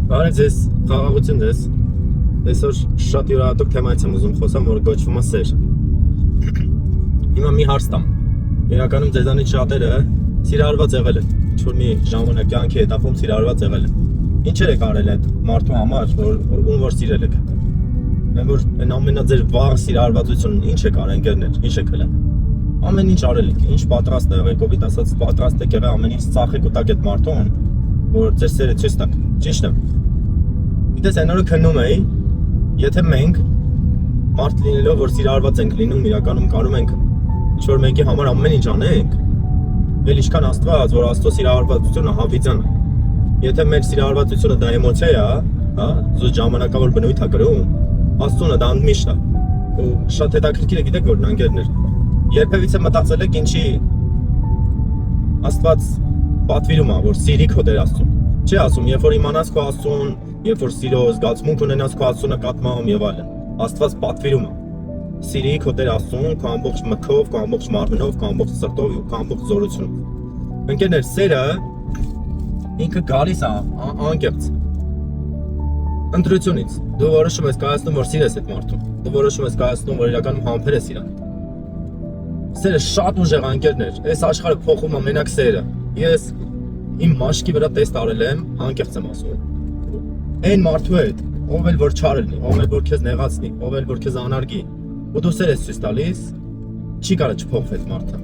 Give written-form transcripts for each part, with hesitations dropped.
Բարև ձեզ, խաղաղություն ձեզ։ Այսօր շատ յուրահատուկ թեմայից եմ ուզում խոսամ, որը կոչվում է սեր։ Հիմա մի հարց տամ։ Իրականում ձեզանից շատերը սիրահարված եղել են, ինչ-որ մի ժամանակ կյանքի հետապում սիրահարված եղել են։ Ինչեր եք արել այդ մարդու համար, որ սիրել եք։ Որ այն ամենաձեր վաղ սիրահարվածությունն ինչ եք արել ընկերներ, ինչ եք ելել։ Ամեն ինչ արել եք, ինչ պատրաստ եղեք, ովիդ ասած պատրաստ եք եղել ամեն ինչ ծախեք ու տակ այդ մարդուն, որ ձեր սերը ցույց տաք։ Ճիշտ է։ Գիտես, այն օրը քննում էի, եթե մենք մարդ լինելով, որ սիրահարված ենք լինում, իրականում կարում ենք ինչ-որ մեկի համար ամեն ինչ անենք, էլ ինչքան Աստված, որ Աստծո սիրահարվածությունը հավիճան է։ Եթե մեր սիրահարվածությունը դա էմոցիա է, հա, զուտ ժամանակավոր բնույթ է կրում, Աստծունը դա ընդմիշտ է։ Ու շատ հետաքրքիր է, գիտեք որ ընկերներ, երբևիցե մտածել եք ինչի Աստված պատվիրում է, որ սիրի քո Տեր Աստծուն։ Չի ասում, երբ որ իմանաս քո Աստծուն, երբ որ սիրո զգացմունք ունենաս քո Աստծուն նկատմամբ եւ այլն։ Աստված պատվիրում է։ Սիրի քո Տեր Աստծուն, քո ամբողջ մտքով, քո ամբողջ մարմնով, քո ամբողջ սրտով ու քո ամբողջ զորությունով։ Ընկերներ, սերը ինքը գալիս է անկեղծ ընտրությունից։ Դու որոշում ես կայացնում, որ սիրես այդ մարդուն։ Դու որոշում ես կայացնում, որ իրականում համբեր ես իրան։ Սերը շատ ուժեղ ընկերներ, այս աշխարհը փոխում է մենակ սերը։ Ես իմ մաշկի վրա տեստ արել եմ, անկեղծ եմ ասում։ Այն մարդու հետ, ով էլ որ չար լինի, ով էլ որ քեզ նեղացնի, ով էլ որ քեզ անարգի, ու դու սեր ես ցույց տալիս, չի կարող չփոխվի այդ մարդը։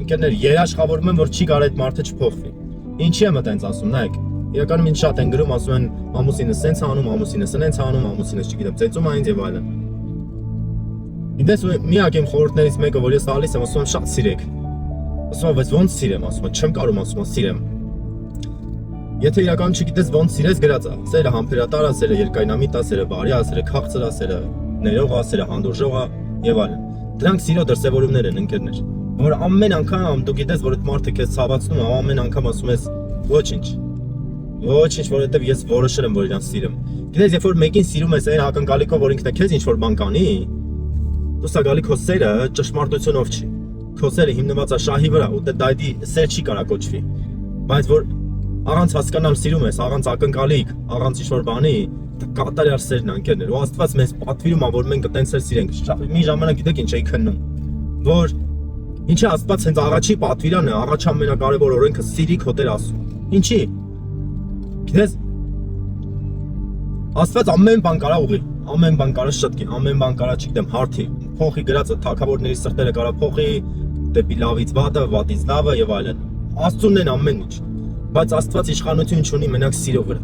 Ընկերներ, երաշխավորում եմ, որ չի կարող այդ մարդը չփոխվի։ Ինչի եմ այդպես ասում, նայեք։ Իրականում ինձ շատ են գրում, ասում են ամուսինը սենց անում, ամուսինը սենց անում, ամուսինը չգիտեմ, ծեծում է ինձ եւ այլն։ Իդես միակ իմ խորհուրդներից մեկը, որ ես տալիս եմ, ասում եմ շատ սիրեք։ Ասում եմ, բայց ո՞նց սիրեմ, ասում եմ, չեմ կարող ասում եմ սիրեմ։ Եթե իրականում չգիտես ոնց սիրես, գրած է։ Սերը համբերատար է, սերը երկայնամիտ է, սերը բարի է, սերը քաղցր է, սերը ներող է, սերը հանդուրժող է եւ այլն։ Դրանք սիրո դրսևորումներ են, ընկերներ, որ ամեն անգամ դու գիտես, որ այդ մարդը քեզ ցավացնում է, ամեն անգամ ասում ես ոչինչ։ Ոչինչ, որովհետև ես որոշել եմ, որ իրան սիրեմ։ Գիտես, երբ որ մեկին սիրում ես այն ակնկալիքով, որ ինքն է քեզ ինչ-որ բան կանի, դու սա գալի քո սերը ճշմարտությունով չի։ Քո սերը հիմնված է շահի վրա, ու դա սեր չի կարա կոչվի։ Բայց որ առանց հասկանալ սիրում ես, առանց ակնկալիք, առանց ինչ-որ բանի, դա կատարյալ սերն է, ընկերներ։ Ու Աստված մեզ պատվիրում է, որ մենք այդպես էլ սիրենք։ Մի ժամանակ գիտեք ինչ էի քննում, որ ինչի Աստված հենց առաջի պատվիրանը, առաջ ամենակարևոր օրենքը սիրի քո Տեր Աստծուն։ Ինչի։ Գիտես, Աստված ամեն բան կարա ուղի, ամեն բան կարա շտկի, ամեն բան կարա, չգիտեմ, հարթի, փոխի գրածը թագավորների սրտերը կարա փոխի, դեպի լավից վատը, վատից լավը եւ այլն։ Աստծունն են ամեն ինչ, բայց Աստված իշխանություն չունի մենակ սիրո վրա,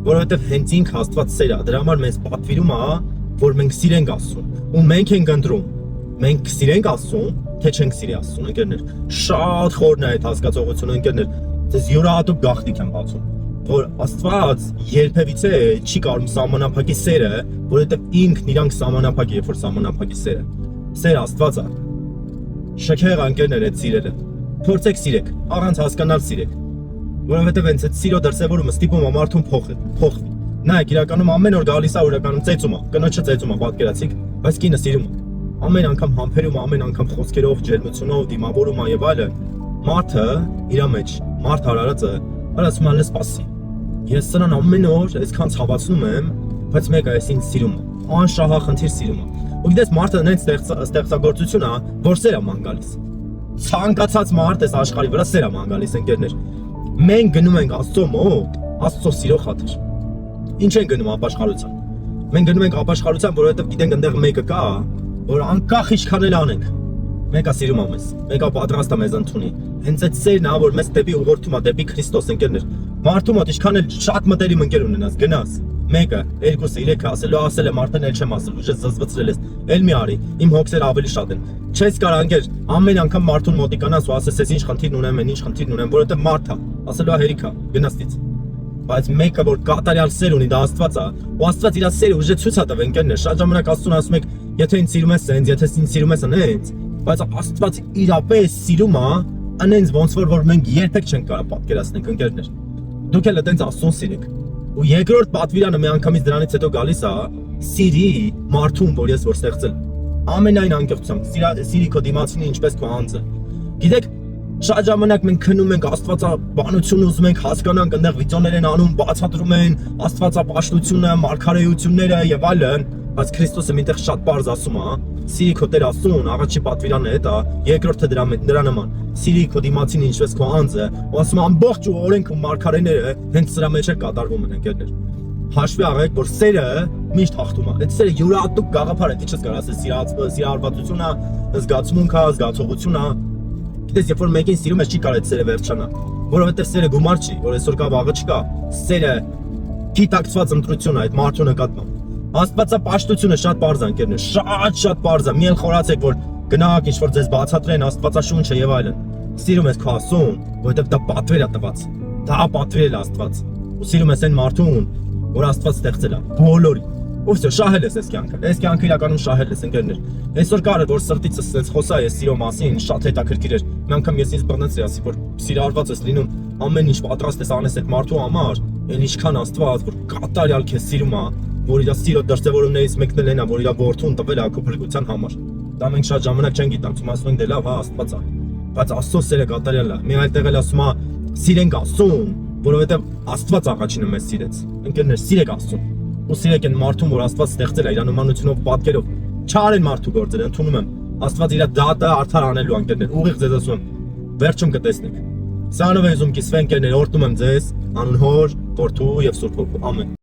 որովհետեւ հենց ինքը Աստված սեր է, դրա համար մեզ պատվիրում է, որ մենք սիրենք Աստծուն, ու մենք ենք ընտրում, մենք սիրենք Աստծուն, թե չենք սիրի Աստծուն, ընկերներ։ Շատ խորն է այդ հասկացողությունը, ընկերներ, ձեզ յուրահատուկ գաղտնիք եմ բացում, որ Աստված երբևիցե չի կարող սահմանափակի սերը, որովհետև ինքն իրանք սահմանափակ է, երբ որ սահմանափակի սերը։ Սեր Աստված է։ Շքեղ ընկերներ այդ սիրելը։ Փորձեք սիրեք, առանց հասկանալ սիրեք, որովհետև հենց այդ սիրո դրսևորումը ստիպում է մարդուն փոխվի։ Նայեք, իրականում ամեն օր գալիս է, իրականում ծեծում է, կնոջը ծեծում է, պատկերացիք, բայց կինը սիրում է։ Ամեն անգամ համբերում է, ամեն անգամ խոսքերով, ջերմությունով, դիմավորում է եւ այլն։ Մարդը իր մեջ, մարդ հարարածը, ասում է, սպասի։ Ես սրան ամեն օր այսքան ցավացնում եմ, բայց մեկը այս ինձ սիրում է, անշահախնդիր սիրում է։ Ու գիտես, մարդը նենց ստեղծագործություն է, որ սեր է ման գալիս։ Ցանկացած մարդ այս աշխարհի վրա սեր է ման գալիս, ընկերներ։ Մենք գնում ենք Աստծո մոտ, Աստծո սիրո խաթր։ Ինչ են գնում ապաշխարության։ Մենք գնում ենք ապաշխարության, որովհետև գիտենք այնտեղ մեկը կա, որ անկախ ինչքան էլ անենք, մեկը սիրում է մեզ, մեկը պատրաստ է մեզ ընդունի։ Հենց այդ սերն է, որ մեզ դեպի ուղղորդում է, դեպի Քրիստոս, ընկերներ։ Մարդու մոտ ինչքան էլ շատ մտերիմ ընկեր ունենաս, գնաս, մեկը, երկուսը, երեքը, ասել եմ արդեն էլ չեմ ասել, ուժը զզվցրել ես, էլ մի արի, իմ հոգսերը ավելի շատ են։ Չես կարող ընկեր, ամեն անգամ մարդուն մոտիկանաս ու ասես ես ինչ խնդիրն ունեմ, ինչ խնդիրն ունեմ, որովհետև մարդ է, ասելու է հերիք է, գնաստից։ Բայց մեկը որ կատարյալ սեր ունի, դա Աստված է, ու Աստված իր սերը ուժը ցույց է տվել, ընկերներ, շատ ժամանակ Աստծուն ասում եք, եթե ինձ սիրում ես սենց, եթե ինձ սիրում ես անենց, բայց Աստված իրապես սիրում է, անենց ոնց որ մենք երբեք չենք կարող պատկերացնել, ընկերներ։ Դուք էլ այդպես Աստծուն սիրեք։ Ու երկրորդ պատվիրանը մի անգամից դրանից հետո գալիս է, սիրի մարդուն, որ ես որ ստեղծել։ Ամենայն անկեղծությամբ, սիրի քո դիմացինը ինչպես քո անձը։ Գիտեք, Շատ ժամանակ մենք քնում ենք աստվածաբանություն ուզում ենք հասկանանք, այնտեղ վիդեոներ են անում, բացատրում են աստվածապաշտությունը, մարգարեությունները եւ այլն, բայց Քրիստոսը միտեղ շատ բարձ ասում է, սիրի քո Տեր Աստծուն, առաջի պատվիրանը է դա, երկրորդը դրա նման, սիրի քո դիմացին ինչպես քո անձը, ու ասում ամբողջ օրենք ու մարգարեները հենց սրա մեջ է կատարվում են ընկերներ։ Հաշվի առեք, որ սերը միշտ հաղթում է։ Այդ սերը յուրահատուկ գաղափար է, ինչպես կարող ասես, սիրահարվածությունը, զգացմունքը, զգացողությունը։ Գիտես, երբ որ մեկին սիրում ես, չի կարող այդ սերը վերջանա, որովհետև սերը գումար չի, որ այսօր կա վաղը չկա։ Սերը գիտակցված ընտրություն է այդ մարդու նկատմամբ։ Աստվածապաշտությունը շատ բարձ է ընկերներ, շատ բարձ է։ Մի էլ խորացեք, որ գնաք ինչ-որ ձեզ բացատրեն Աստվածաշունչը եւ այլն։ Սիրում ես քո Աստծուն, որովհետև դա պատվեր է տված։ Դա պատվիրել է Աստված։ Ու սիրում ես այն մարդուն, որ Աստված ստեղծել է բոլորի։ Ով չէ, շահել ես այս կյանքը։ Այս կյանքը իրականում շահել ես ընկերներ։ Այսօր կարը որ սրտից ասես խոսա ես սիրո մասին, շատ հետաքրքիր էր։ Մի անգամ ես ինձ բռնեցի, ասի որ սիրահարված ես լինում, ամեն ինչ պատրաստ ես անես այդ մարդու համար, այն ինչքան Աստված որ կատարյալ քեզ սիրում է, որ իր սիրո դրսևորումներից մեկն էլ նա, որ իր որդուն տվել է քո փրկության համար։ Դա մենք շատ ժամանակ չենք գիտակցում, ասում ենք դե լավ, հա, Աստված է։ Բայց Աստծո սերը կատարյալ է։ Մի այլ տեղ էլ ասում է սիրենք Աստծուն, որովհետև Աստված առաջինը մեզ սիրեց։ Ընկերներ, սիրեք Աստծուն։ Ու սիրեք այն մարդուն, որ Աստված ստեղծել է իր անումանությունով, պատկերով։ Չարեն մարդու գործերը, ընդունում եմ։ Աստված իր դատը արդար անելու ընկերներ։ Ուղիղ ձեզ ասում եմ, վերջում կտեսնեք։ Սրանով եմ ուզում կիսվեն ընկերներ, օրհնում եմ ձեզ, անուն Հոր, Որդու եւ Սուրբ Հոգու։ Ամեն։